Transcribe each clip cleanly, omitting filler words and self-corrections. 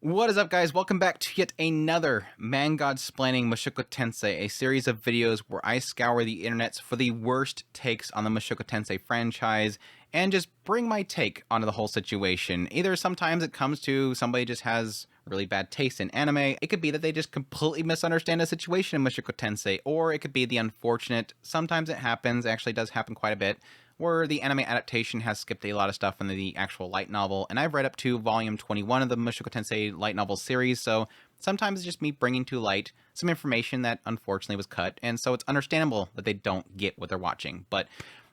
What is up, guys? Welcome back to yet another Man God Splaining Mushoku Tensei, a series of videos where I scour the internets for the worst takes on the Mushoku Tensei franchise and just bring my take onto the whole situation. Either sometimes it comes to somebody just has really bad taste in anime, it could be that they just completely misunderstand a situation in Mushoku Tensei, or it could be the unfortunate, sometimes it happens, actually does happen quite a bit, where the anime adaptation has skipped a lot of stuff in the actual light novel, and I've read up to volume 21 of the Mushoku Tensei light novel series, so sometimes it's just me bringing to light some information that unfortunately was cut, and so it's understandable that they don't get what they're watching. But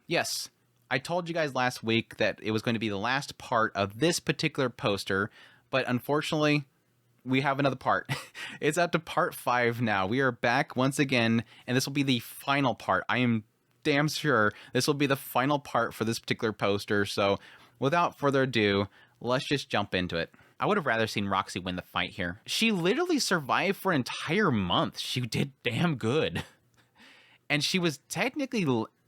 yes, I told you guys last week that it was going to be the last part of this particular poster, but unfortunately, we have another part. It's up to part 5 now. We are back once again, and this will be the final part. I am damn sure this will be the final part for this particular poster, so without further ado, let's just jump into it. I would have rather seen Roxy win the fight here. She literally survived for an entire month. She did damn good. And she was technically,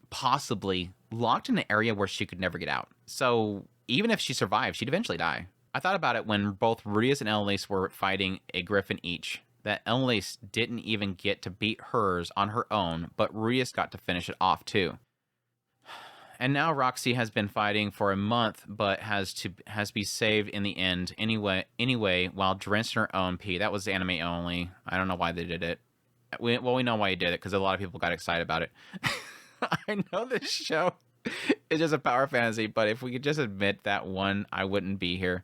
possibly, locked in an area where she could never get out. So even if she survived, she'd eventually die. I thought about it when both Rudeus and Elise were fighting a griffin each, that Elise didn't even get to beat hers on her own, but Rudeus got to finish it off too. And now Roxy has been fighting for a month, but has to be saved in the end anyway, while drenched in her own pee. That was anime only. I don't know why they did it. We know why he did it, because a lot of people got excited about it. I know this show is just a power fantasy, but if we could just admit that one, I wouldn't be here.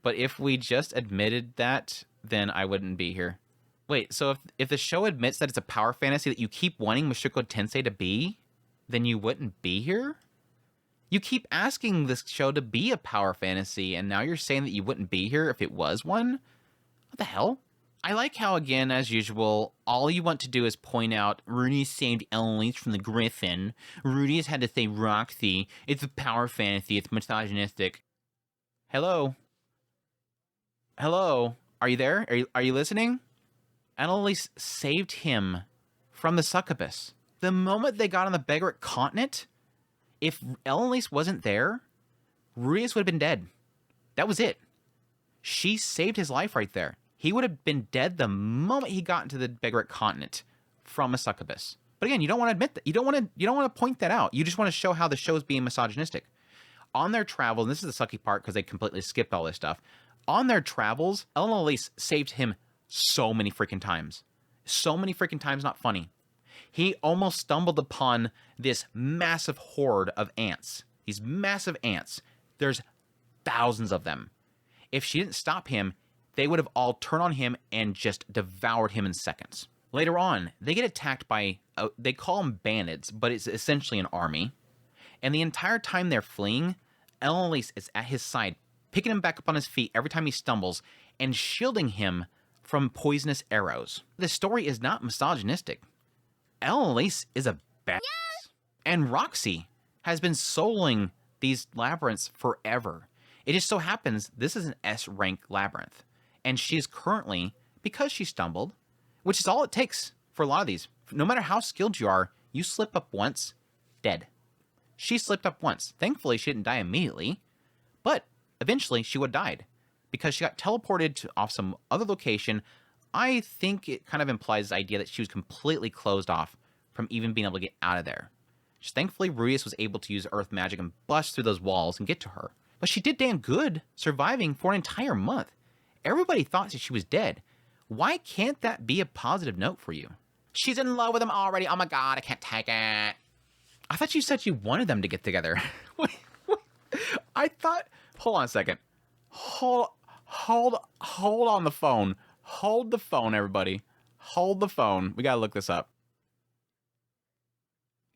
But if we just admitted that, then I wouldn't be here. Wait, so if the show admits that it's a power fantasy that you keep wanting Mushoku Tensei to be, then you wouldn't be here? You keep asking this show to be a power fantasy, and now you're saying that you wouldn't be here if it was one? What the hell? I like how, again, as usual, all you want to do is point out Rudeus saved Elise from the griffin. Rudeus had to say Roxy. It's a power fantasy. It's misogynistic. Hello? Hello? Are you there? Are you listening? Elise saved him from the succubus. The moment they got on the Begaric continent, if Elise wasn't there, Rudeus would have been dead. That was it. She saved his life right there. He would have been dead the moment he got into the Begaric continent from a succubus. But again, you don't want to admit that. You don't want to point that out. You just want to show how the show is being misogynistic. On their travel, and this is the sucky part because they completely skipped all this stuff. On their travels, Elise saved him so many freaking times. So many freaking times, not funny. He almost stumbled upon this massive horde of ants. These massive ants. There's thousands of them. If she didn't stop him, they would have all turned on him and just devoured him in seconds. Later on, they get attacked by, they call them bandits, but it's essentially an army. And the entire time they're fleeing, Elise is at his side, picking him back up on his feet every time he stumbles, and shielding him from poisonous arrows. The story is not misogynistic. Elise is a badass. Yes! And Roxy has been soloing these labyrinths forever. It just so happens this is an S-rank labyrinth. And she's currently, because she stumbled, which is all it takes for a lot of these. No matter how skilled you are, you slip up once, dead. She slipped up once. Thankfully, she didn't die immediately, but eventually she would have died because she got teleported off some other location. I think it kind of implies the idea that she was completely closed off from even being able to get out of there. Just thankfully, Rudeus was able to use earth magic and bust through those walls and get to her. But she did damn good, surviving for an entire month. Everybody thought that she was dead. Why can't that be a positive note for you? She's in love with him already. Oh my god, I can't take it. I thought you said you wanted them to get together. Wait. I thought... Hold on a second. Hold on the phone. Hold the phone, everybody. Hold the phone. We gotta look this up.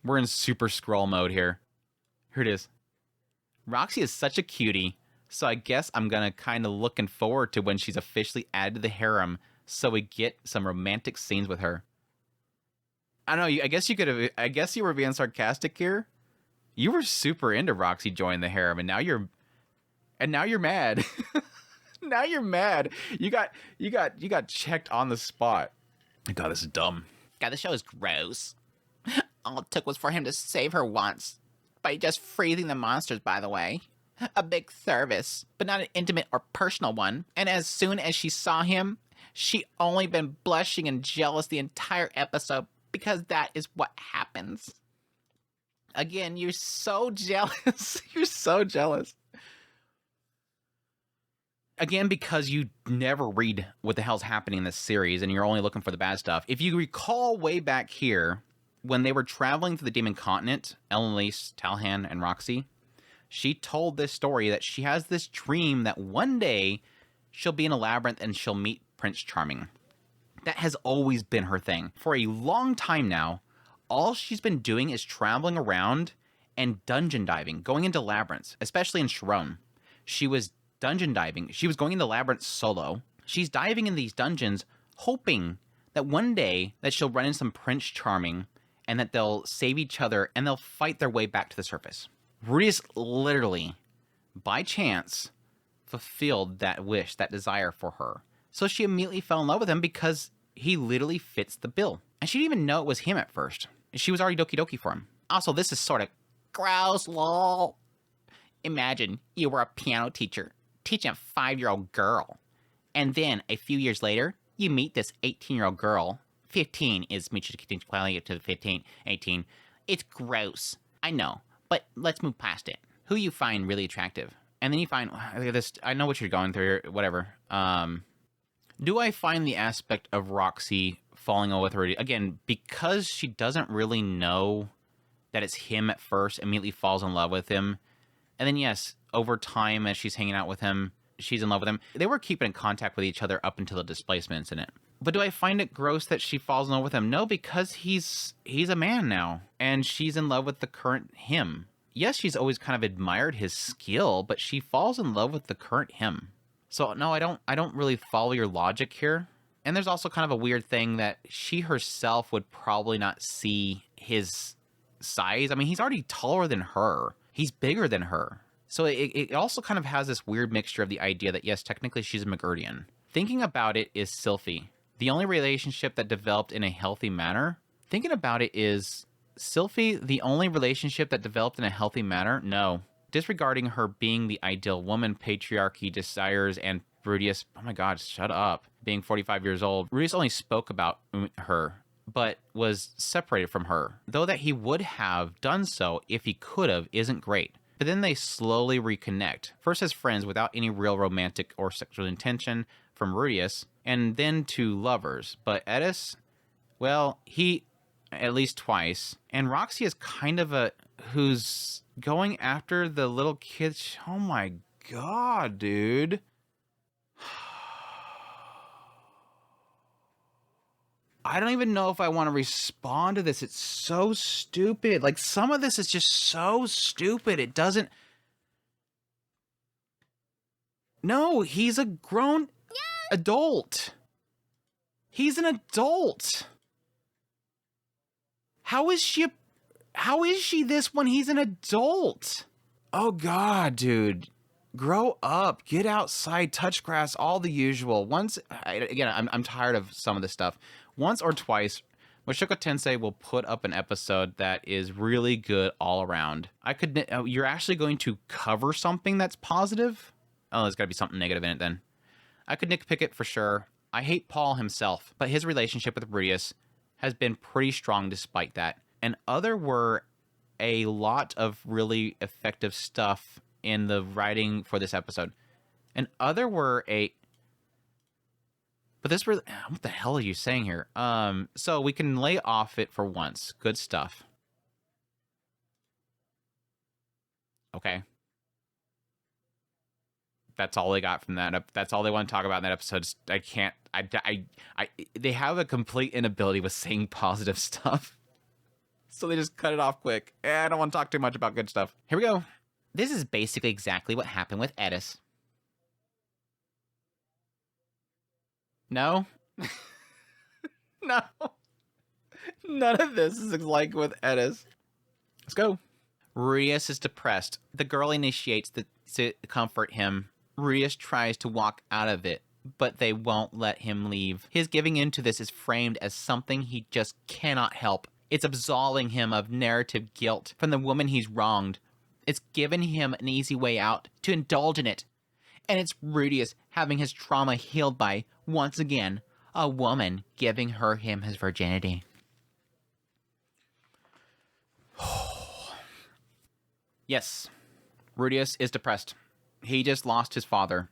We're in super scroll mode here. Here it is. Roxy is such a cutie, so I guess I'm gonna kind of looking forward to when she's officially added to the harem, so we get some romantic scenes with her. I don't know. I guess you could have. I guess you were being sarcastic here. You were super into Roxy joining the harem, and now you're mad. Now you're mad. You got checked on the spot. God, this is dumb. God, this show is gross. All it took was for him to save her once. By just freezing the monsters, by the way. a big service, but not an intimate or personal one. And as soon as she saw him, she only been blushing and jealous the entire episode because that is what happens. Again, you're so jealous. You're so jealous. Again, because you never read what the hell's happening in this series and you're only looking for the bad stuff. If you recall way back here, when they were traveling to the Demon Continent, Elise, Talhan, and Roxy, she told this story that she has this dream that one day she'll be in a labyrinth and she'll meet Prince Charming. That has always been her thing. For a long time now, all she's been doing is traveling around and dungeon diving, going into labyrinths, especially in Sharon. She was dungeon diving. She was going into labyrinths solo. She's diving in these dungeons, hoping that one day that she'll run into some Prince Charming and that they'll save each other and they'll fight their way back to the surface. Rudeus literally, by chance, fulfilled that wish, that desire for her. So she immediately fell in love with him because he literally fits the bill. And she didn't even know it was him at first. She was already doki doki for him. Also, this is sort of gross, lol. Imagine you were a piano teacher teaching a 5-year-old girl. And then a few years later, you meet this 18-year-old girl. 15 is mutually equivalent to the 15, 18. It's gross. I know, but let's move past it. Who you find really attractive. And then you find, this. I know what you're going through, whatever. Do I find the aspect of Roxy falling in love with her, again, because she doesn't really know that it's him at first, immediately falls in love with him. And then, yes, over time, as she's hanging out with him, she's in love with him. They were keeping in contact with each other up until the displacement incident. But do I find it gross that she falls in love with him? No, because he's a man now, and she's in love with the current him. Yes, she's always kind of admired his skill, but she falls in love with the current him. So no, I don't really follow your logic here. And there's also kind of a weird thing that she herself would probably not see his size. I mean, he's already taller than her. He's bigger than her. So it also kind of has this weird mixture of the idea that, yes, technically she's a Magurdian. Thinking about it is Sylphie. The only relationship that developed in a healthy manner. Thinking about it is Sylphie the only relationship that developed in a healthy manner? No. Disregarding her being the ideal woman, patriarchy, desires, and Rudeus, oh my god, shut up, being 45 years old. Rudeus only spoke about her, but was separated from her. Though that he would have done so if he could have isn't great. But then they slowly reconnect, first as friends without any real romantic or sexual intention from Rudeus, and then to lovers. But Edis, well, he, at least twice, and Roxy is kind of a, who's going after the little kids. Oh my god, dude. I don't even know if I want to respond to this. It's so stupid. Like, some of this is just so stupid. It doesn't... No, he's a grown adult. He's an adult. How is she this when he's an adult? Oh god, dude. Grow up, get outside, touch grass, all the usual. I'm tired of some of this stuff. Once or twice, Mushoku Tensei will put up an episode that is really good all around. You're actually going to cover something that's positive? Oh, there's got to be something negative in it then. I could nitpick it for sure. I hate Paul himself, but his relationship with Rudeus has been pretty strong despite that. And other were a lot of really effective stuff in the writing for this episode. And other were but this really, what the hell are you saying here? So we can lay off it for once. Good stuff. Okay. That's all they got from that. That's all they want to talk about in that episode. I can't, they have a complete inability with saying positive stuff. So they just cut it off quick. I don't want to talk too much about good stuff. Here we go. This is basically exactly what happened with Edis. No? No. None of this is like with Edis. Let's go. Rudeus is depressed. The girl initiates to comfort him. Rudeus tries to walk out of it, but they won't let him leave. His giving into this is framed as something he just cannot help. It's absolving him of narrative guilt from the woman he's wronged. It's given him an easy way out to indulge in it. And it's Rudeus having his trauma healed by, once again, a woman giving him his virginity. Yes, Rudeus is depressed. He just lost his father.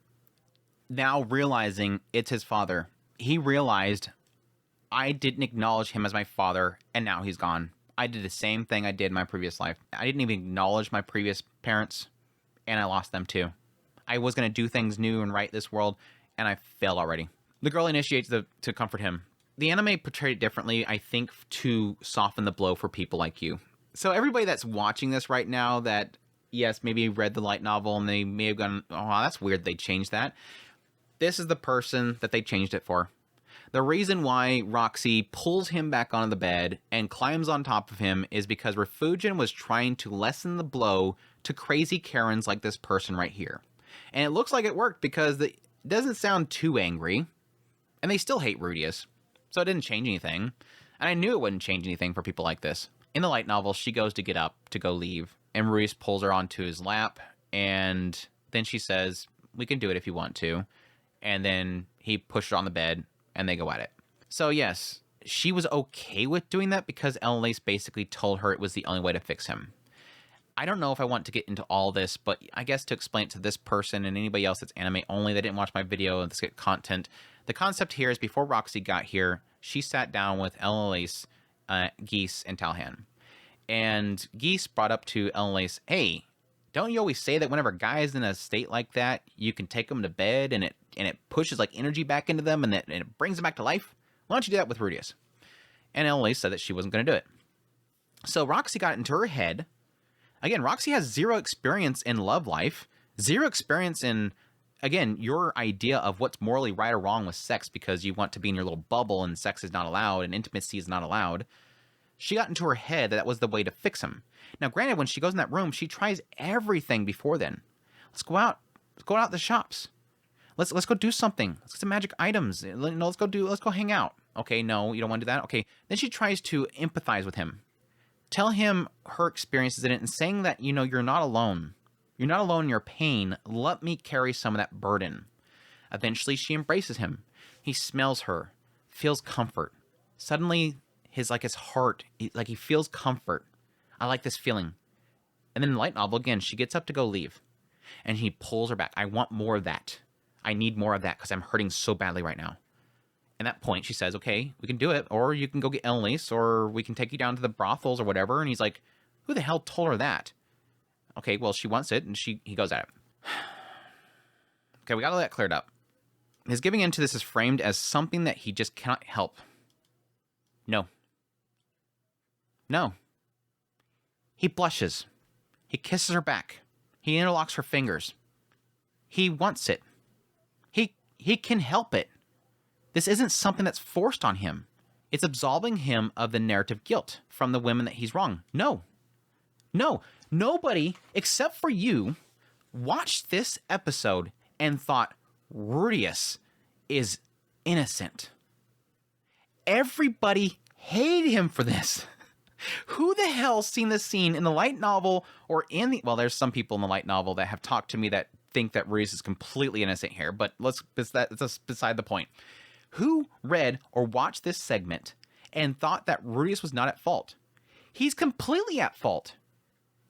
Now realizing it's his father, he realized, I didn't acknowledge him as my father, and now he's gone. I did the same thing I did in my previous life. I didn't even acknowledge my previous parents, and I lost them too. I was going to do things new and right this world, and I failed already. The girl initiates to comfort him. The anime portrayed it differently, I think, to soften the blow for people like you. So everybody that's watching this right now that, yes, maybe read the light novel and they may have gone, oh, wow, that's weird they changed that. This is the person that they changed it for. The reason why Roxy pulls him back onto the bed and climbs on top of him is because Refugin was trying to lessen the blow to crazy Karens like this person right here. And it looks like it worked because it doesn't sound too angry. And they still hate Rudeus. So it didn't change anything. And I knew it wouldn't change anything for people like this. In the light novel, she goes to get up to go leave. And Rudeus pulls her onto his lap. And then she says, we can do it if you want to. And then he pushed her on the bed. And they go at it. So yes, she was okay with doing that because Elise basically told her it was the only way to fix him. I don't know if I want to get into all this, but I guess to explain it to this person and anybody else that's anime only that didn't watch my video and get content, the concept here is before Roxy got here, she sat down with Elise, Geese, and Talhan. And Geese brought up to Elise, hey, don't you always say that whenever a guy is in a state like that, you can take them to bed and it pushes like energy back into them and it brings them back to life? Why don't you do that with Rudeus? And Elise said that she wasn't going to do it. So Roxy got into her head. Again, Roxy has zero experience in love life, zero experience in, again, your idea of what's morally right or wrong with sex because you want to be in your little bubble and sex is not allowed and intimacy is not allowed. She got into her head that was the way to fix him. Now, granted, when she goes in that room, she tries everything before then. Let's go out. Let's go out to the shops. Let's go do something. Let's get some magic items. Let's go hang out. Okay, no, you don't want to do that? Okay. Then she tries to empathize with him. Tell him her experiences in it and saying that, you're not alone. You're not alone in your pain. Let me carry some of that burden. Eventually, she embraces him. He smells her, feels comfort. Suddenly, his heart, he feels comfort. I like this feeling. And then in the light novel, again, she gets up to go leave. And he pulls her back. I want more of that. I need more of that because I'm hurting so badly right now. At that point, she says, okay, we can do it. Or you can go get Elise, or we can take you down to the brothels or whatever. And he's like, who the hell told her that? Okay, well, she wants it, and he goes at it. Okay, we got all that cleared up. His giving in to this is framed as something that he just cannot help. No. He blushes. He kisses her back. He interlocks her fingers. He wants it. He can help it. This isn't something that's forced on him. It's absolving him of the narrative guilt from the women that he's wrong. No. Nobody, except for you, watched this episode and thought Rudeus is innocent. Everybody hated him for this. Who the hell seen this scene in the light novel or in the... Well, there's some people in the light novel that have talked to me that think that Rudeus is completely innocent here, but that's beside the point. Who read or watched this segment and thought that Rudeus was not at fault? He's completely at fault.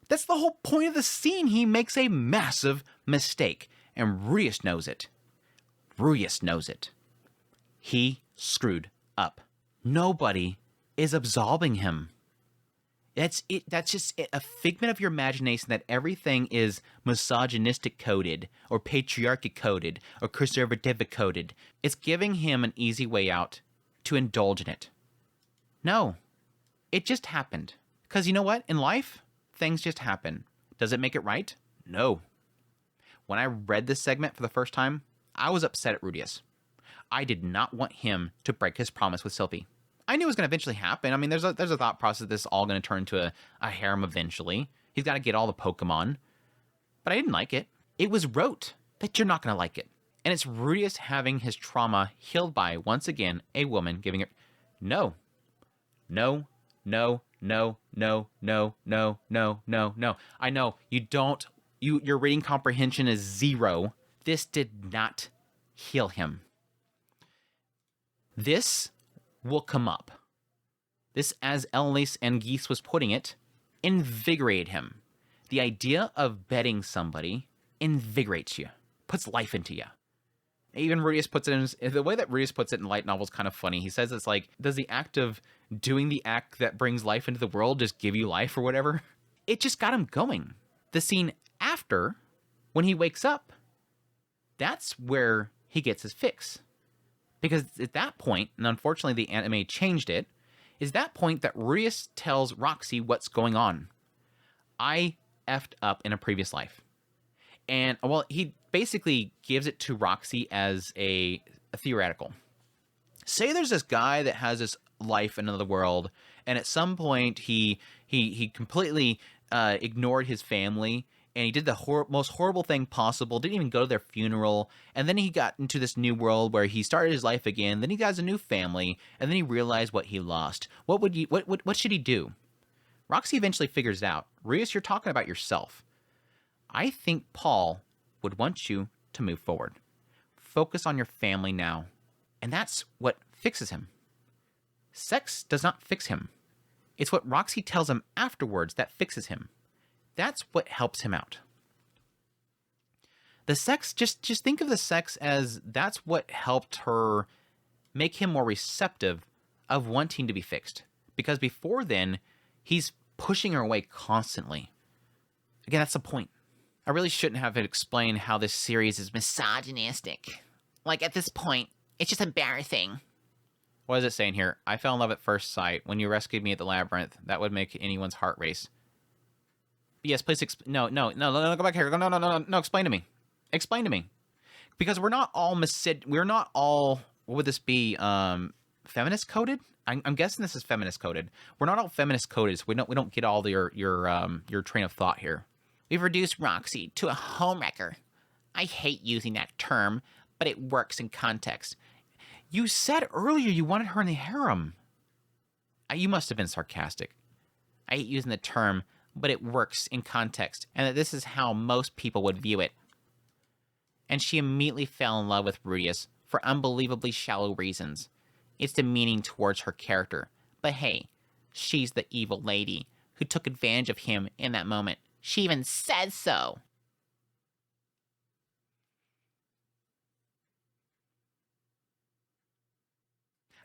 That's the whole point of the scene. He makes a massive mistake, and Rudeus knows it. Rudeus knows it. He screwed up. Nobody is absolving him. That's it. That's just a figment of your imagination that everything is misogynistic coded or patriarchic coded or conservative coded. It's giving him an easy way out to indulge in it. No, it just happened. Because you know what? In life, things just happen. Does it make it right? No. When I read this segment for the first time, I was upset at Rudeus. I did not want him to break his promise with Sylphie. I knew it was going to eventually happen. I mean, there's a thought process this is all going to turn into a harem eventually. He's got to get all the Pokemon. But I didn't like it. It was rote that you're not going to like it. And it's Rudeus having his trauma healed by, once again, a woman giving it... No. No, no, no, no, no, no, no. I know you don't. Your reading comprehension is 0. This did not heal him. This will come up. This, as Elise and Geese was putting it, invigorated him. The idea of betting somebody invigorates you, puts life into you. Even Rudeus puts it in the way that Rudeus puts it in light novels, kind of funny. He says it's like, does the act of doing the act that brings life into the world just give you life or whatever? It just got him going. The scene after, when he wakes up, that's where he gets his fix. Because at that point, and unfortunately the anime changed it, is that point that Rudeus tells Roxy what's going on. I effed up in a previous life. And, well, he basically gives it to Roxy as a theoretical. Say there's this guy that has this life in another world, and at some point he completely ignored his family, and he did the most horrible thing possible, didn't even go to their funeral, and then he got into this new world where he started his life again, then he got a new family, and then he realized what he lost. What should he do? Roxy eventually figures it out. Rudeus, you're talking about yourself. I think Paul would want you to move forward. Focus on your family now. And that's what fixes him. Sex does not fix him. It's what Roxy tells him afterwards that fixes him. That's what helps him out. The sex, just think of the sex as that's what helped her make him more receptive of wanting to be fixed. Because before then, he's pushing her away constantly. Again, that's the point. I really shouldn't have explained how this series is misogynistic. Like, at this point, it's just embarrassing. What is it saying here? I fell in love at first sight. When you rescued me at the labyrinth, that would make anyone's heart race. Yes, please no, go back here. No, explain to me. Explain to me. Because we're not all what would this be, feminist coded? I'm guessing this is feminist coded. We're not all feminist coded, so we don't get all your train of thought here. We've reduced Roxy to a homewrecker. I hate using that term, but it works in context. You said earlier you wanted her in the harem. You must have been sarcastic. I hate using the term, but it works in context, and that this is how most people would view it. And she immediately fell in love with Rudeus for unbelievably shallow reasons. It's demeaning towards her character. But hey, she's the evil lady who took advantage of him in that moment. She even said so.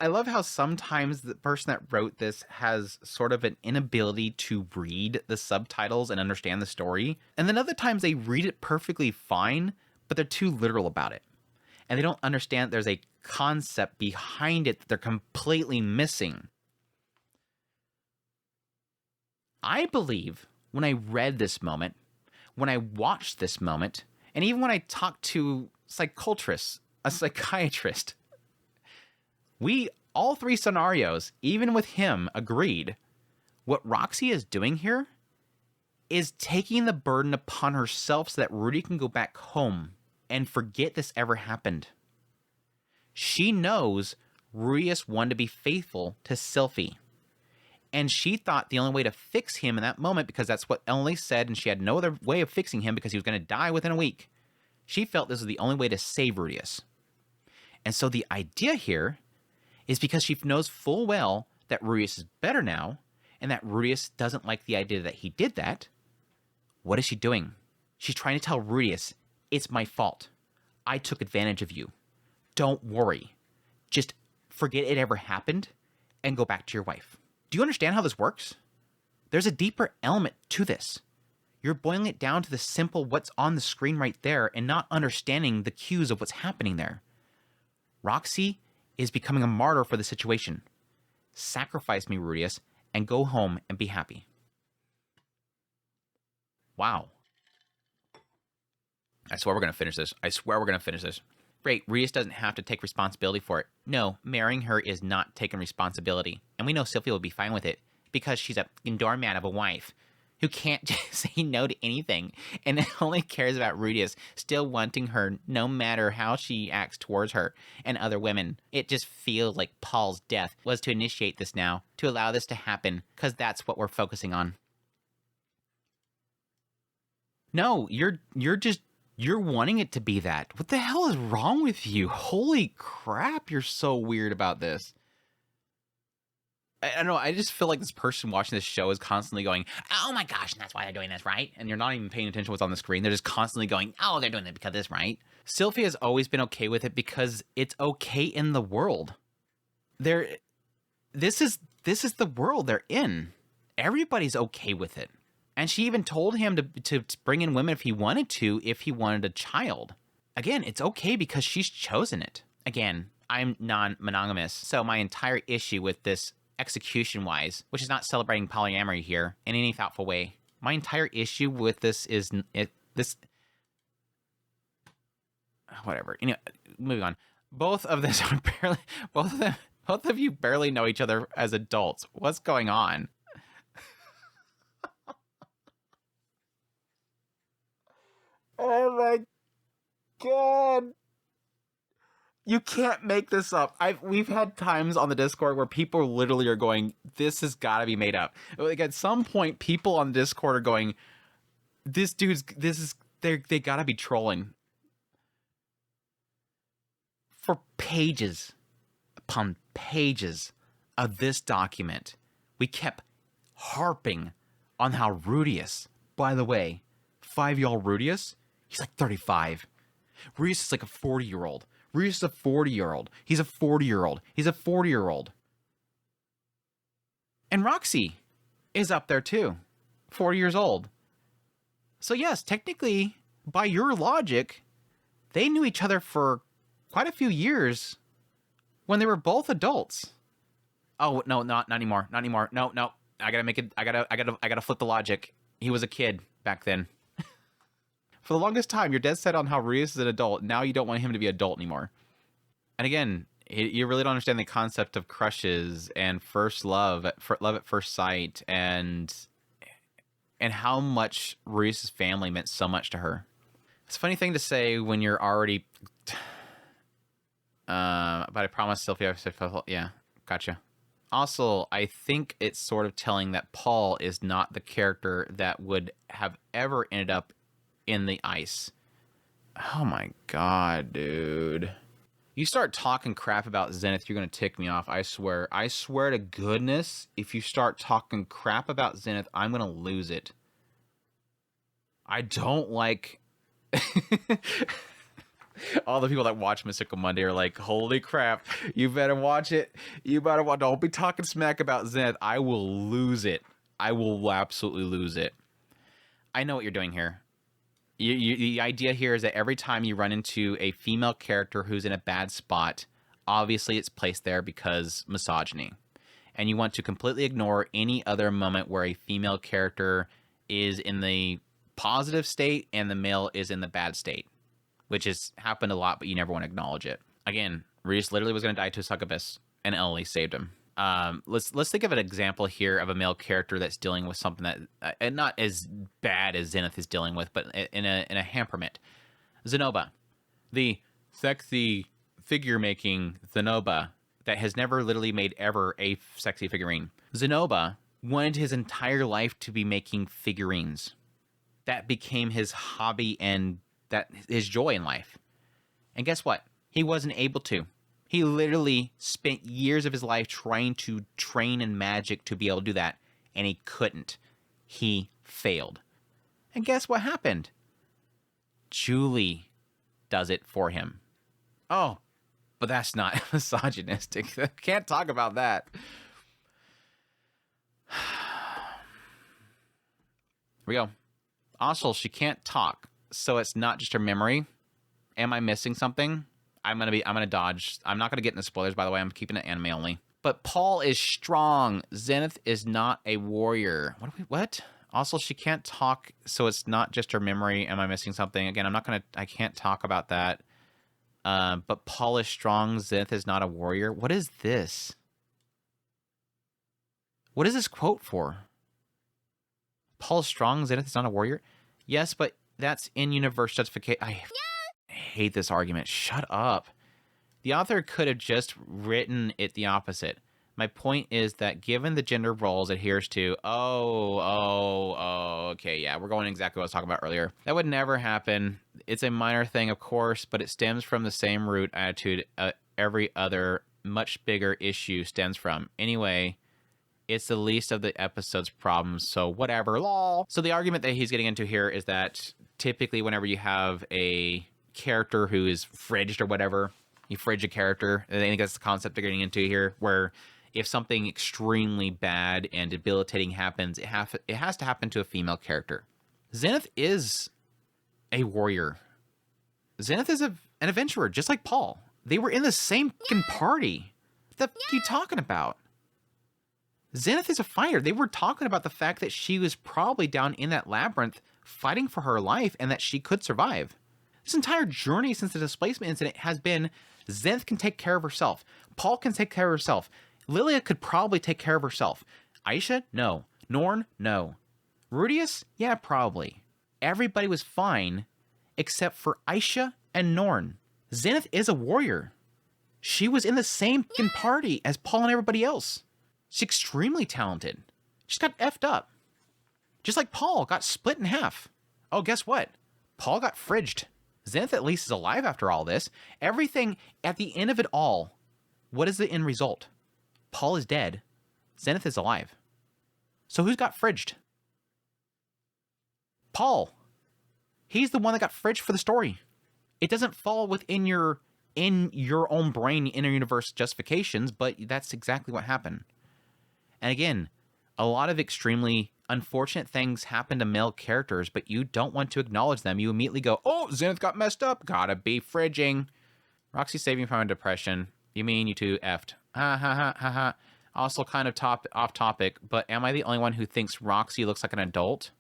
I love how sometimes the person that wrote this has sort of an inability to read the subtitles and understand the story. And then other times they read it perfectly fine, but they're too literal about it. And they don't understand there's a concept behind it that they're completely missing. I believe when I read this moment, when I watched this moment, and even when I talked to a psychiatrist, all three scenarios, even with him, agreed. What Roxy is doing here is taking the burden upon herself so that Rudy can go back home and forget this ever happened. She knows Rudeus wanted to be faithful to Sylphie. And she thought the only way to fix him in that moment, because that's what Emily said, and she had no other way of fixing him because he was going to die within a week. She felt this was the only way to save Rudeus. And so the idea here is because she knows full well that Rudeus is better now, and that Rudeus doesn't like the idea that he did that. What is she doing? She's trying to tell Rudeus, it's my fault. I took advantage of you. Don't worry. Just forget it ever happened and go back to your wife. Do you understand how this works? There's a deeper element to this. You're boiling it down to the simple what's on the screen right there and not understanding the cues of what's happening there. Roxy is becoming a martyr for the situation. Sacrifice me, Rudeus, and go home and be happy. Wow. I swear we're going to finish this. Great, Rudeus doesn't have to take responsibility for it. No, marrying her is not taking responsibility. And we know Sylphie will be fine with it, because she's a doormat of a wife who can't just say no to anything and only cares about Rudeus still wanting her no matter how she acts towards her and other women. It just feels like Paul's death was to initiate this now, to allow this to happen, because that's what we're focusing on. No, you're wanting it to be that. What the hell is wrong with you? Holy crap, you're so weird about this. I don't know, I just feel like this person watching this show is constantly going, oh my gosh, and that's why they're doing this, right? And you're not even paying attention to what's on the screen. They're just constantly going, oh, they're doing it because of this, right? Sylphie has always been okay with it because it's okay in the world. This is the world they're in. Everybody's okay with it. And she even told him to bring in women if he wanted a child. Again, it's okay because she's chosen it. Again, I'm non-monogamous, so my entire issue with this execution-wise, which is not celebrating polyamory here in any thoughtful way, my entire issue with this is whatever. Anyway, moving on. Both of you barely know each other as adults. What's going on? Oh my god. You can't make this up. We've had times on the Discord where people literally are going, this has got to be made up. Like at some point, people on the Discord are going, they got to be trolling. For pages upon pages of this document, we kept harping on how Rudeus, by the way, 5-year-old Rudeus, he's like 35. Rudeus is like a 40-year-old. Rudeus is a 40-year-old. He's a 40-year-old. He's a 40-year-old. And Roxy is up there too. 40 years old. So yes, technically, by your logic, they knew each other for quite a few years when they were both adults. Oh, no, not anymore. Not anymore. No. I gotta flip the logic. He was a kid back then. For the longest time, you're dead set on how Rudeus is an adult. Now you don't want him to be adult anymore. And again, you really don't understand the concept of crushes and first love, love at first sight, and how much Rudeus' family meant so much to her. It's a funny thing to say when you're already... but I promise, Sylphie, yeah, gotcha. Also, I think it's sort of telling that Paul is not the character that would have ever ended up in the ice. Oh my god, dude. You start talking crap about Zenith, you're gonna tick me off. I swear to goodness, if you start talking crap about Zenith, I'm gonna lose it. I don't like... All the people that watch Mystical Monday are like, holy crap, you better watch it. You better watch. Don't be talking smack about Zenith. I will lose it. I will absolutely lose it. I know what you're doing here. The idea here is that every time you run into a female character who's in a bad spot, obviously it's placed there because misogyny. And you want to completely ignore any other moment where a female character is in the positive state and the male is in the bad state, which has happened a lot, but you never want to acknowledge it. Again, Reese literally was going to die to a succubus, and Emily saved him. Let's think of an example here of a male character that's dealing with something that, and not as bad as Zenith is dealing with, but in a hamperment. Zenoba, the sexy figure making Zenoba that has never literally made ever a sexy figurine. Zenoba wanted his entire life to be making figurines. That became his hobby and that his joy in life. And guess what? He wasn't able to. He literally spent years of his life trying to train in magic to be able to do that, and he couldn't. He failed. And guess what happened? Julie does it for him. Oh, but that's not misogynistic. Can't talk about that. Here we go. Also, she can't talk, so it's not just her memory. Am I missing something? I'm gonna dodge. I'm not gonna get into spoilers, by the way. I'm keeping it anime only. But Paul is strong. Zenith is not a warrior. What? Also, she can't talk, so it's not just her memory. Am I missing something? Again, I can't talk about that. But Paul is strong. Zenith is not a warrior. What is this? What is this quote for? Paul's strong, Zenith is not a warrior. Yes, but that's in-universe justification. I hate this argument. Shut up. The author could have just written it the opposite. My point is that given the gender roles it adheres to, okay, yeah, we're going exactly what I was talking about earlier. That would never happen. It's a minor thing, of course, but it stems from the same root attitude every other much bigger issue stems from. Anyway, it's the least of the episode's problems, so whatever, lol. So the argument that he's getting into here is that typically whenever you have a character who is fridged or whatever, you fridge a character, and I think that's the concept they're getting into here, where if something extremely bad and debilitating happens, it has to happen to a female character. Zenith is a warrior. Zenith is an adventurer, just like Paul. They were in the same fucking party. What the fuck are you talking about? Zenith is a fighter. They were talking about the fact that she was probably down in that labyrinth fighting for her life and that she could survive. This entire journey since the displacement incident has been Zenith can take care of herself. Paul can take care of herself. Lilia could probably take care of herself. Aisha? No. Norn? No. Rudeus? Yeah, probably. Everybody was fine except for Aisha and Norn. Zenith is a warrior. She was in the same fucking party as Paul and everybody else. She's extremely talented. She's got effed up. Just like Paul got split in half. Oh, guess what? Paul got fridged. Zenith at least is alive after all this. Everything, at the end of it all, what is the end result? Paul is dead. Zenith is alive. So who's got fridged? Paul. He's the one that got fridged for the story. It doesn't fall within your own brain, inner universe justifications, but that's exactly what happened. And again, a lot of extremely unfortunate things happen to male characters, but you don't want to acknowledge them. You immediately go, oh, Zenith got messed up. Gotta be fridging. Roxy saving from a depression. You mean you two effed. Ha ha ha ha ha. Also kind of off topic, but am I the only one who thinks Roxy looks like an adult?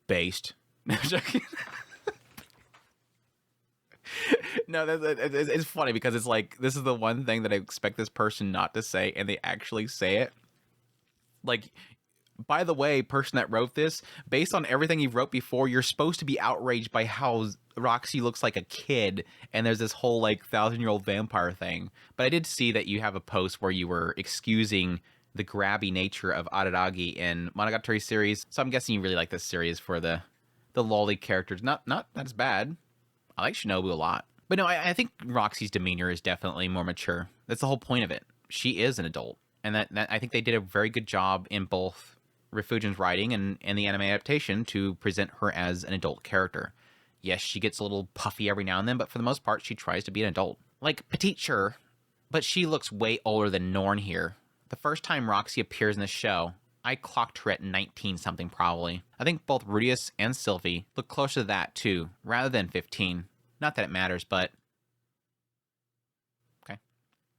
Based. No, it's funny because it's like, this is the one thing that I expect this person not to say, and they actually say it. Like, by the way, person that wrote this, based on everything you wrote before, you're supposed to be outraged by how Roxy looks like a kid, and there's this whole, like, 1,000-year-old vampire thing. But I did see that you have a post where you were excusing the grabby nature of Araragi in Monogatari series, so I'm guessing you really like this series for the lolly characters. Not as bad. I like Shinobu a lot. But no, I think Roxy's demeanor is definitely more mature. That's the whole point of it. She is an adult. And that I think they did a very good job in both Refugion's writing and the anime adaptation to present her as an adult character. Yes, she gets a little puffy every now and then, but for the most part, she tries to be an adult. Like, petite, sure, but she looks way older than Norn here. The first time Roxy appears in the show, I clocked her at 19-something probably. I think both Rudeus and Sylphie look closer to that, too, rather than 15. Not that it matters, but... Okay.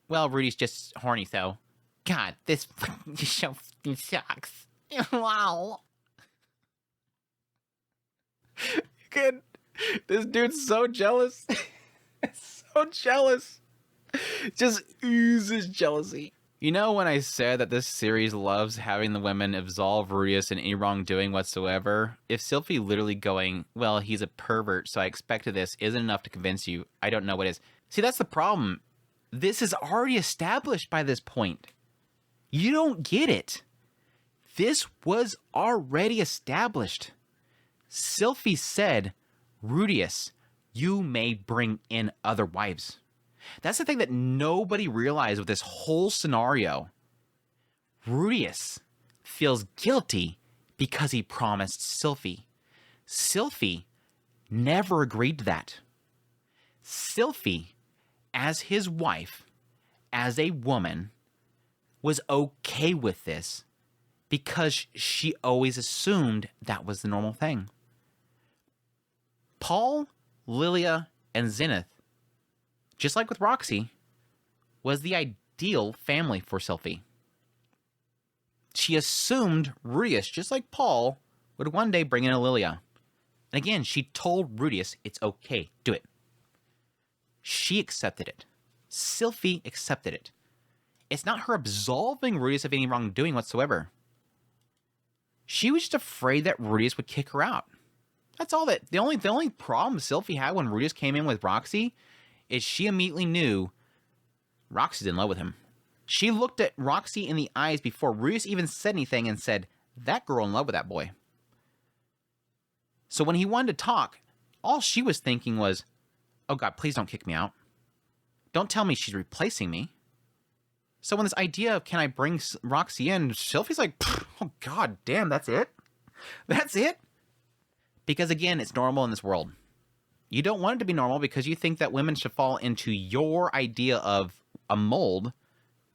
Well, Rudy's just horny, though. God, this show sucks. Wow. Good. This dude's so jealous. So jealous. Just oozes jealousy. You know when I said that this series loves having the women absolve Rudeus in any wrongdoing whatsoever? If Sylphie literally going, well, he's a pervert, so I expected this, isn't enough to convince you, I don't know what is. See, that's the problem. This is already established by this point. You don't get it. This was already established. Sylphie said, Rudeus, you may bring in other wives. That's the thing that nobody realized with this whole scenario. Rudeus feels guilty because he promised Sylphie. Sylphie never agreed to that. Sylphie, as his wife, as a woman, was okay with this because she always assumed that was the normal thing. Paul, Lilia, and Zenith, just like with Roxy, was the ideal family for Sylphie. She assumed Rudeus, just like Paul, would one day bring in Lilia. And again, she told Rudeus, it's okay, do it. She accepted it. Sylphie accepted it. It's not her absolving Rudeus of any wrongdoing whatsoever. She was just afraid that Rudeus would kick her out. That's all that. The only problem Sylphie had when Rudeus came in with Roxy is she immediately knew Roxy's in love with him. She looked at Roxy in the eyes before Rudeus even said anything and said, that girl in love with that boy. So when he wanted to talk, all she was thinking was, oh God, please don't kick me out. Don't tell me she's replacing me. So when this idea of can I bring Roxy in, Sylphie's like, oh God damn, that's it? That's it? Because again, it's normal in this world. You don't want it to be normal because you think that women should fall into your idea of a mold.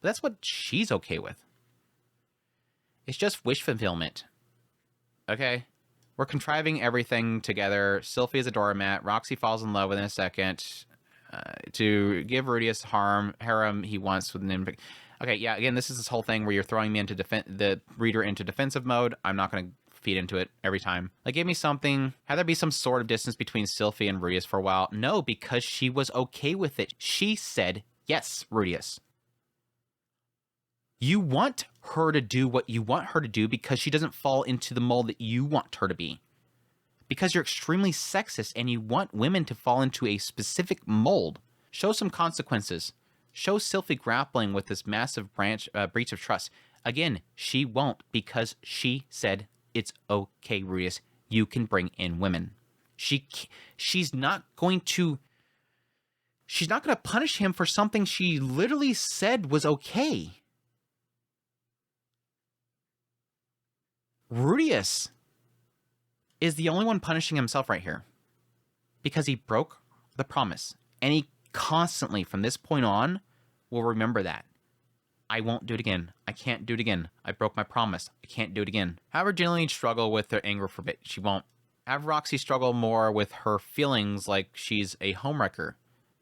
But that's what she's okay with. It's just wish fulfillment. Okay? We're contriving everything together. Sylphie is a doormat. Roxy falls in love within a second. To give Rudeus harem he wants with an okay, yeah, again, this is this whole thing where you're throwing me into the reader into defensive mode. I'm not going to feed into it every time. Like, give me something. Have there be some sort of distance between Sylphie and Rudeus for a while? No, because she was okay with it. She said, yes, Rudeus. You want her to do what you want her to do because she doesn't fall into the mold that you want her to be. Because you're extremely sexist and you want women to fall into a specific mold. Show some consequences. Show Sylphie grappling with this massive breach of trust. Again, she won't because she said, it's okay, Rudeus. You can bring in women. She's not going to punish him for something she literally said was okay. Rudeus is the only one punishing himself right here because he broke the promise. And he constantly, from this point on, will remember that. I won't do it again. I can't do it again. I broke my promise. I can't do it again. Have her genuinely struggle with her anger for a bit. She won't. Have Roxy struggle more with her feelings like she's a homewrecker.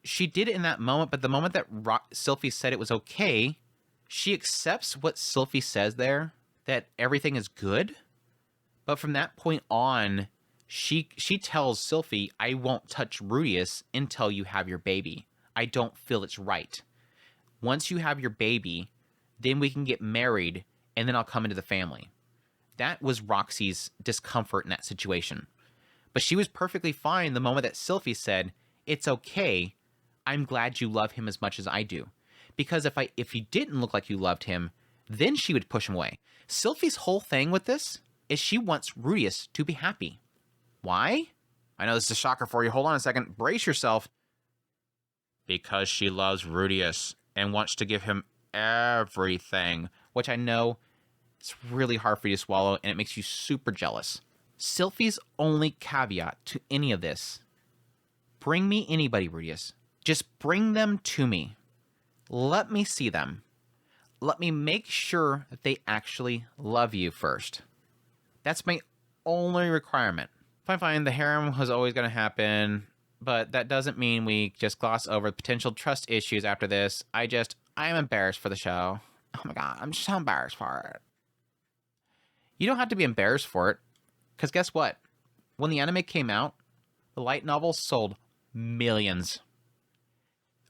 She did it in that moment, but the moment that Sylphie said it was okay, she accepts what Sylphie says there, that everything is good. But from that point on, she tells Sylphie, I won't touch Rudeus until you have your baby. I don't feel it's right. Once you have your baby, then we can get married, and then I'll come into the family. That was Roxy's discomfort in that situation. But she was perfectly fine the moment that Sylphie said, it's okay, I'm glad you love him as much as I do. Because if he didn't look like you loved him, then she would push him away. Sylphie's whole thing with this is she wants Rudeus to be happy. Why? I know this is a shocker for you. Hold on a second. Brace yourself. Because she loves Rudeus and wants to give him everything, which I know it's really hard for you to swallow, and it makes you super jealous. Sylphie's only caveat to any of this, bring me anybody, Rudeus. Just bring them to me. Let me see them. Let me make sure that they actually love you first. That's my only requirement. Fine, the harem was always going to happen, but that doesn't mean we just gloss over potential trust issues after this. I am embarrassed for the show. Oh my God, I'm so embarrassed for it. You don't have to be embarrassed for it, because guess what? When the anime came out, the light novel sold millions.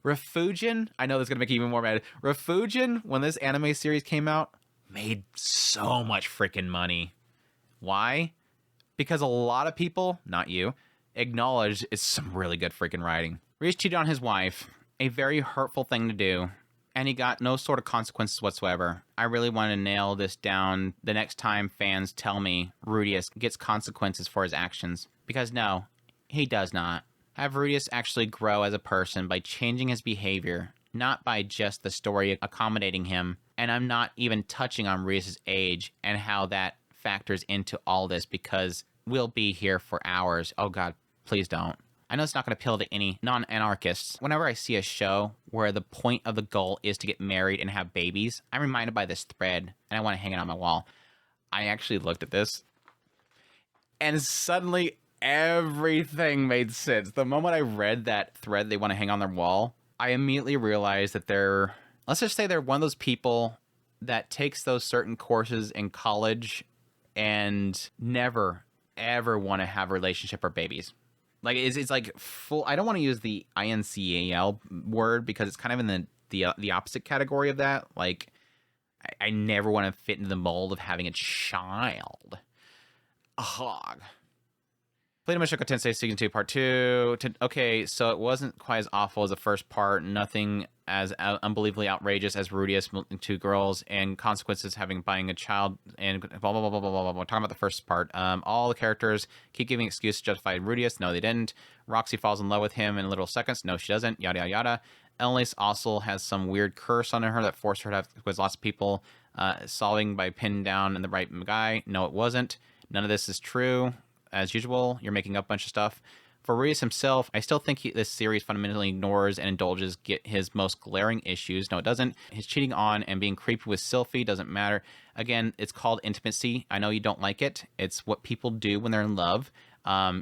Refugin, I know this is going to make you even more mad. Refugin, when this anime series came out, made so much freaking money. Why? Because a lot of people, not you, acknowledged it's some really good freaking writing. Rudeus cheated on his wife, a very hurtful thing to do, and he got no sort of consequences whatsoever. I really want to nail this down the next time fans tell me Rudeus gets consequences for his actions. Because no, he does not. Have Rudeus actually grow as a person by changing his behavior, not by just the story accommodating him. And I'm not even touching on Rudeus' age and how that factors into all this, because we'll be here for hours. Oh God, please don't. I know it's not going to appeal to any non-anarchists. Whenever I see a show where the point of the goal is to get married and have babies, I'm reminded by this thread, and I want to hang it on my wall. I actually looked at this, and suddenly everything made sense. The moment I read that thread they want to hang on their wall, I immediately realized that let's just say they're one of those people that takes those certain courses in college and never, ever want to have a relationship or babies. Like, it's like full. I don't want to use the INCAL word because it's kind of in the opposite category of that. Like, I never want to fit into the mold of having a child. Ugh. Played Mushoku Tensei Season 2 Part 2. Okay, so it wasn't quite as awful as the first part. Nothing as unbelievably outrageous as Rudeus milking 2 girls and consequences having buying a child and blah, blah, blah, blah, blah, blah, blah. We're talking about the first part. All the characters keep giving excuses to justify Rudeus. No, they didn't. Roxy falls in love with him in literal seconds. No, she doesn't. Yada, yada, yada. Elaine also has some weird curse on her that forced her to have with lots of people solving by pinned down in the right guy. No, it wasn't. None of this is true. As usual, you're making up a bunch of stuff. For Rudeus himself, I still think this series fundamentally ignores and indulges his most glaring issues. No, it doesn't. His cheating on and being creepy with Sylphie doesn't matter. Again, it's called intimacy. I know you don't like it. It's what people do when they're in love.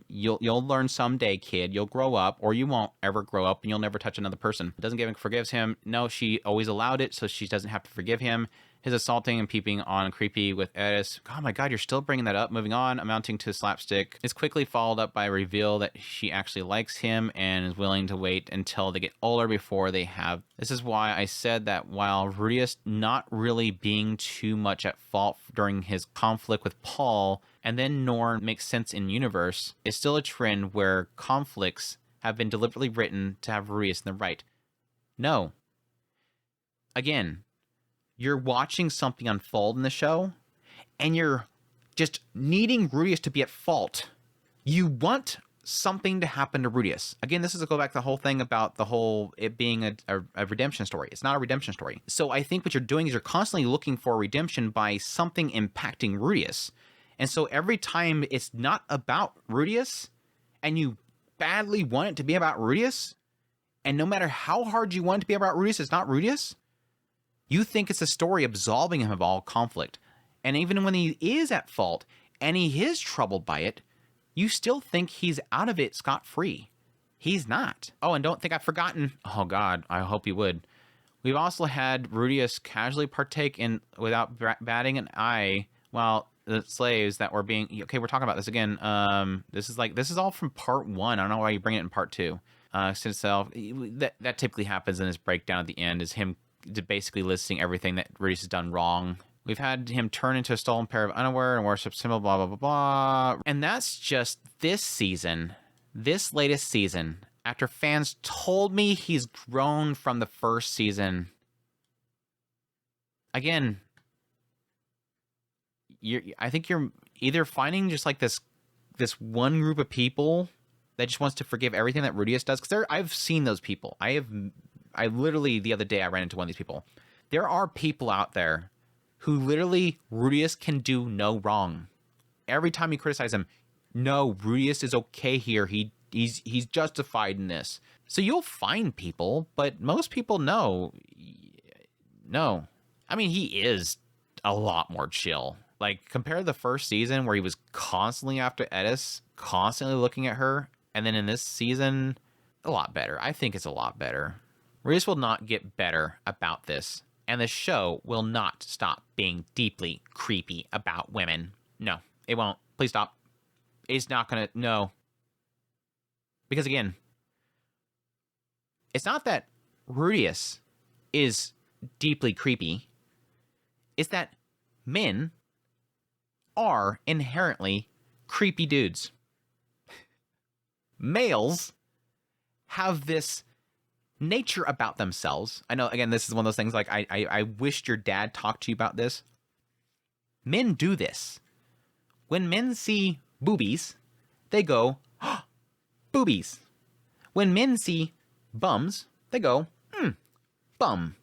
You'll learn someday, kid. You'll grow up, or you won't ever grow up, and you'll never touch another person. Doesn't give and forgives him. No, she always allowed it, so she doesn't have to forgive him. His assaulting and peeping on creepy with Edis. Oh my god, you're still bringing that up. Moving on, amounting to slapstick. Is quickly followed up by a reveal that she actually likes him and is willing to wait until they get older before they have. This is why I said that while Rudeus not really being too much at fault during his conflict with Paul, and then Norn makes sense in universe, is still a trend where conflicts have been deliberately written to have Rudeus in the right. No. Again, you're watching something unfold in the show, and you're just needing Rudeus to be at fault. You want something to happen to Rudeus. Again, this is a go back to the whole thing about the whole it being a redemption story. It's not a redemption story. So I think what you're doing is you're constantly looking for redemption by something impacting Rudeus. And so every time it's not about Rudeus, and you badly want it to be about Rudeus, and no matter how hard you want it to be about Rudeus, it's not Rudeus. You think it's a story absolving him of all conflict. And even when he is at fault and he is troubled by it, you still think he's out of it scot-free. He's not. Oh, and don't think I've forgotten. Oh, God, I hope you would. We've also had Rudeus casually partake in, without batting an eye, while the slaves that were being... Okay, we're talking about this again. This is all from part 1. I don't know why you bring it in part 2. Itself, that typically happens in his breakdown at the end, is him basically listing everything that Rudeus has done wrong. We've had him turn into a stolen pair of underwear and worship symbol, blah, blah, blah, blah. And that's just this season, this latest season, after fans told me he's grown from the first season. Again, I think you're either finding just like this one group of people that just wants to forgive everything that Rudeus does. Because I've seen those people. I literally, the other day, I ran into one of these people. There are people out there who literally, Rudeus can do no wrong. Every time you criticize him, no, Rudeus is okay here. He's justified in this. So you'll find people, but most people know. No. I mean, he is a lot more chill. Like, compare to the first season where he was constantly after Edis, constantly looking at her, and then in this season, a lot better. I think it's a lot better. Rudeus will not get better about this, and the show will not stop being deeply creepy about women. No, it won't. Please stop. It's not gonna, no. Because again, it's not that Rudeus is deeply creepy. It's that men are inherently creepy dudes. Males have this nature about themselves. I know, again, this is one of those things like I wished your dad talked to you about this. Men do this. When men see boobies, they go, oh, boobies. When men see bums, they go, bum.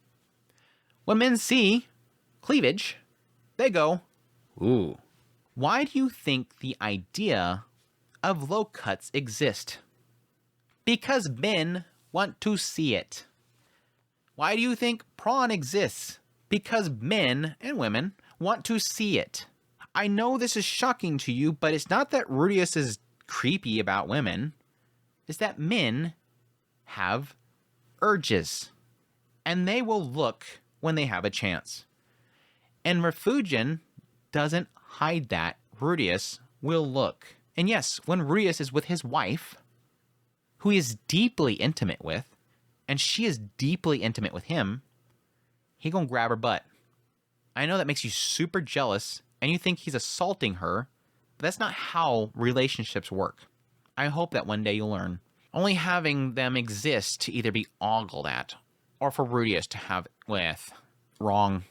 When men see cleavage, they go, ooh. Why do you think the idea of low cuts exist? Because men want to see it. Why do you think prawn exists? Because men and women want to see it. I know this is shocking to you, but it's not that Rudeus is creepy about women. It's that men have urges, and they will look when they have a chance. And Refugin doesn't hide that. Rudeus will look. And yes, when Rudeus is with his wife, who he is deeply intimate with, and she is deeply intimate with him, he gonna grab her butt. I know that makes you super jealous, and you think he's assaulting her, but that's not how relationships work. I hope that one day you'll learn. Only having them exist to either be ogled at, or for Rudeus to have with. Wrong.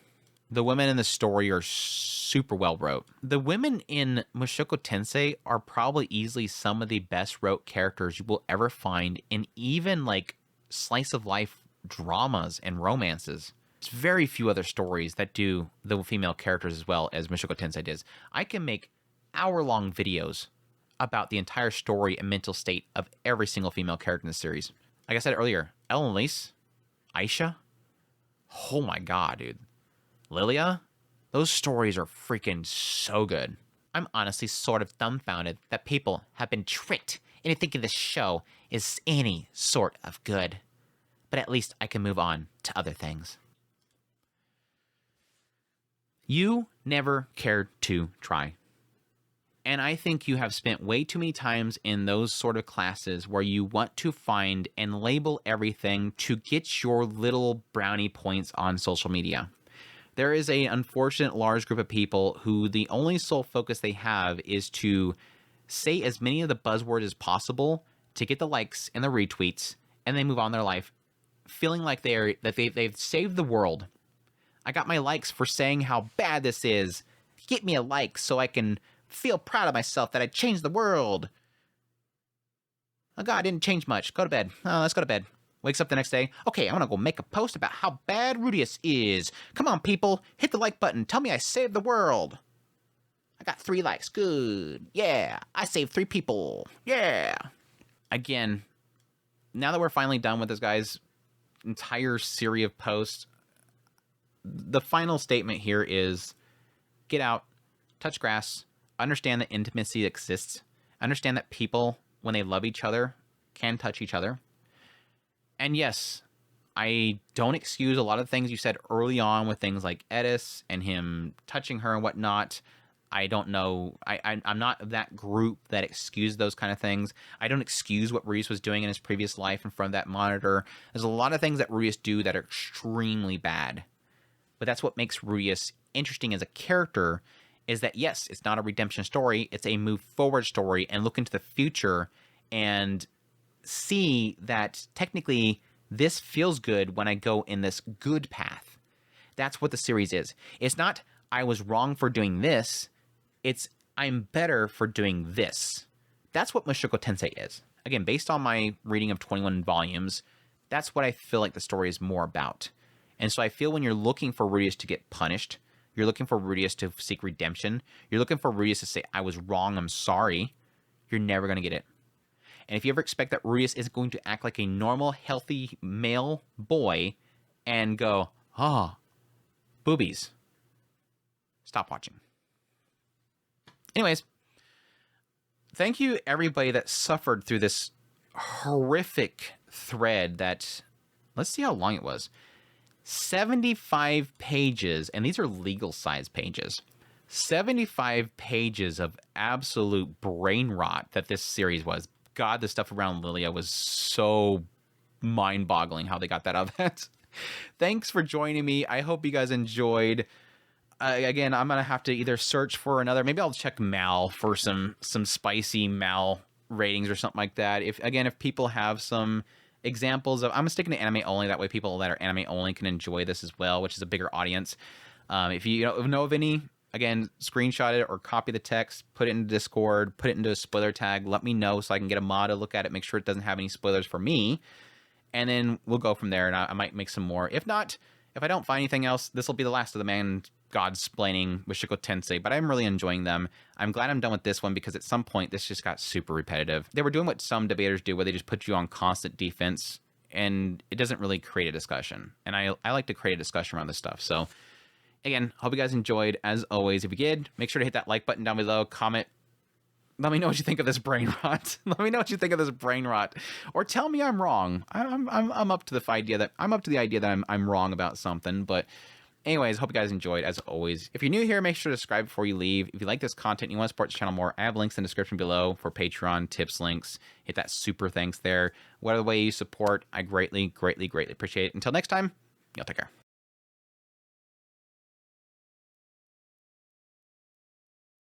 The women in the story are super well wrote. The women in Mushoku Tensei are probably easily some of the best wrote characters you will ever find in even like slice of life dramas and romances. There's very few other stories that do the female characters as well as Mushoku Tensei does. I can make hour-long videos about the entire story and mental state of every single female character in the series. Like I said earlier, Ellen Elise, Aisha, oh my god, dude. Lilia, those stories are freaking so good. I'm honestly sort of dumbfounded that people have been tricked into thinking this show is any sort of good. But at least I can move on to other things. You never cared to try. And I think you have spent way too many times in those sort of classes where you want to find and label everything to get your little brownie points on social media. There is an unfortunate large group of people who the only sole focus they have is to say as many of the buzzwords as possible to get the likes and the retweets, and they move on their life, feeling like they've saved the world. I got my likes for saying how bad this is. Get me a like so I can feel proud of myself that I changed the world. Oh god, I didn't change much. Go to bed. Oh, let's go to bed. Wakes up the next day. Okay, I'm gonna go make a post about how bad Rudeus is. Come on, people. Hit the like button. Tell me I saved the world. I got 3 likes. Good. Yeah. I saved 3 people. Yeah. Again, now that we're finally done with this guy's entire series of posts, the final statement here is get out, touch grass, understand that intimacy exists, understand that people, when they love each other, can touch each other. And yes, I don't excuse a lot of things you said early on with things like Edis and him touching her and whatnot. I don't know. I'm not of that group that excuses those kind of things. I don't excuse what Rudeus was doing in his previous life in front of that monitor. There's a lot of things that Rudeus do that are extremely bad. But that's what makes Rudeus interesting as a character, is that, yes, it's not a redemption story. It's a move forward story and look into the future and see that technically this feels good when I go in this good path. That's what the series is. It's not, I was wrong for doing this. It's, I'm better for doing this. That's what Mushoku Tensei is. Again, based on my reading of 21 volumes, that's what I feel like the story is more about. And so I feel when you're looking for Rudeus to get punished, you're looking for Rudeus to seek redemption, you're looking for Rudeus to say, I was wrong, I'm sorry, you're never going to get it. And if you ever expect that Rudeus is going to act like a normal, healthy male boy and go, oh, boobies, stop watching. Anyways, thank you everybody that suffered through this horrific thread that, let's see how long it was. 75 pages, and these are legal size pages. 75 pages of absolute brain rot that this series was. God, the stuff around Lilia was so mind-boggling how they got that out of that. Thanks for joining me. I hope you guys enjoyed. Again, I'm going to have to either search for another, maybe I'll check Mal for some spicy Mal ratings or something like that. If people have some examples of, I'm sticking to anime only, that way people that are anime only can enjoy this as well, which is a bigger audience. If you know of any, again, screenshot it or copy the text, put it in Discord, put it into a spoiler tag, let me know so I can get a mod to look at it, make sure it doesn't have any spoilers for me, and then we'll go from there, and I might make some more. If not, if I don't find anything else, this will be the last of the man God-splaining Mushoku Tensei, but I'm really enjoying them. I'm glad I'm done with this one because at some point this just got super repetitive. They were doing what some debaters do where they just put you on constant defense and it doesn't really create a discussion. And I like to create a discussion around this stuff. So again, hope you guys enjoyed. As always, if you did, make sure to hit that like button down below, comment. Let me know what you think of this brain rot. Let me know what you think of this brain rot, or tell me I'm wrong. I'm up to the idea that I'm wrong about something, but Anyways, hope you guys enjoyed, as always. If you're new here, make sure to subscribe before you leave. If you like this content and you want to support this channel more, I have links in the description below for Patreon, tips, links. Hit that super thanks there. Whatever way you support, I greatly, greatly, greatly appreciate it. Until next time, y'all take care.